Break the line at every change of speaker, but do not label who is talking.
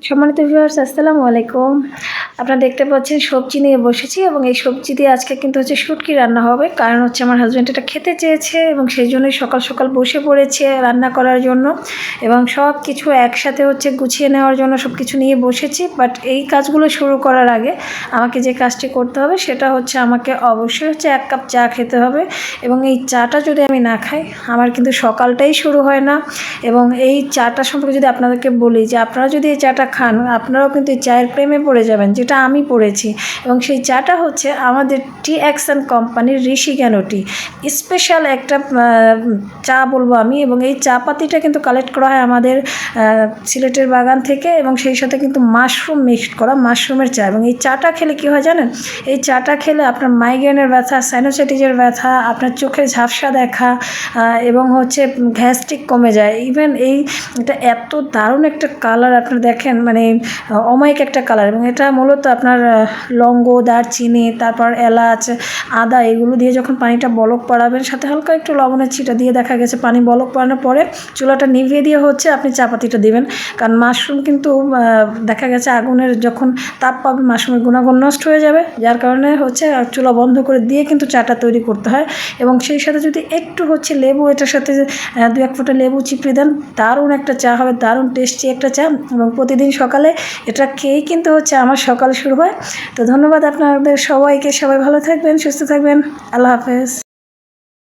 সম্মানিত ভিউয়ার্স, আসসালামু আলাইকুম। আপনারা দেখতে পাচ্ছেন সবজি নিয়ে বসেছি এবং এই সবজি দিয়ে আজকে কিন্তু শুটকি রান্না হবে। কারণ আমার হাজব্যান্ড এটা খেতে চেয়েছে এবং সেই জন্যই সকাল সকাল বসে পড়েছে রান্না করার জন্য এবং সব কিছু একসাথে গুছিয়ে নেওয়ার জন্য সব কিছু নিয়ে বসেছি। বাট এই কাজগুলো শুরু করার আগে আমাকে যে কাজটি করতে হবে সেটা আমাকে অবশ্যই 1 কাপ চা খেতে হবে এবং এই চাটা যদি আমি না খাই আমার কিন্তু সকালটাই শুরু হয় না। এবং এই চাটা সম্পর্কে যদি আপনাদেরকে বলি যে আপনারা যদি এই চাটা খান আপনারাও কিন্তু এই চায়ের প্রেমে পড়ে যাবেন, যেটা আমি পড়েছি। এবং সেই চাটা আমাদের টি অ্যাকশন কোম্পানির ঋষি জ্ঞান টি স্পেশাল একটা চা বলবো আমি। এবং এই চা পাতিটা কিন্তু কালেক্ট করা হয় আমাদের সিলেটের বাগান থেকে এবং সেই সাথে কিন্তু মাশরুম মিক্সড করা মাশরুমের চা। এবং এই চাটা খেলে কী হয় জানেন, এই চাটা খেলে আপনার মাইগ্রেনের ব্যথা, সাইনোসাইটিসের ব্যথা, আপনার চোখে ঝাপসা দেখা এবং গ্যাস্ট্রিক কমে যায়। ইভেন এটা এত দারুণ একটা কালার, আপনারা দেখেন মানে অমায়িক একটা কালার। এবং এটা মূলত আপনার লবঙ্গ, দারচিনি, তারপর এলাচ, আদা এগুলো দিয়ে যখন পানিটা বলক পড়াবেন, সাথে হালকা একটু লবণের ছিটা দিয়ে দেখা গেছে পানি বলক পড়ানোর পরে চুলাটা নিভিয়ে দিয়ে আপনি চাপাতিটা দেবেন। কারণ মাশরুম কিন্তু দেখা গেছে আগুনের যখন তাপ পাবে মাশরুমের গুণাগুণ নষ্ট হয়ে যাবে, যার কারণে চুলা বন্ধ করে দিয়ে কিন্তু চাটা তৈরি করতে হয়। এবং সেই সাথে যদি একটু লেবু, এটার সাথে 2-1 ফোঁটা লেবু চিপড়ে দেন, দারুণ একটা চা হবে, দারুণ টেস্টি একটা চা। এবং প্রতিদিন সকালে এটা খেয়েই কিন্তু আমার সকাল শুরু হয়। তো ধন্যবাদ আপনাদের সবাইকে, সবাই ভালো থাকবেন, সুস্থ থাকবেন, আল্লাহ হাফেজ।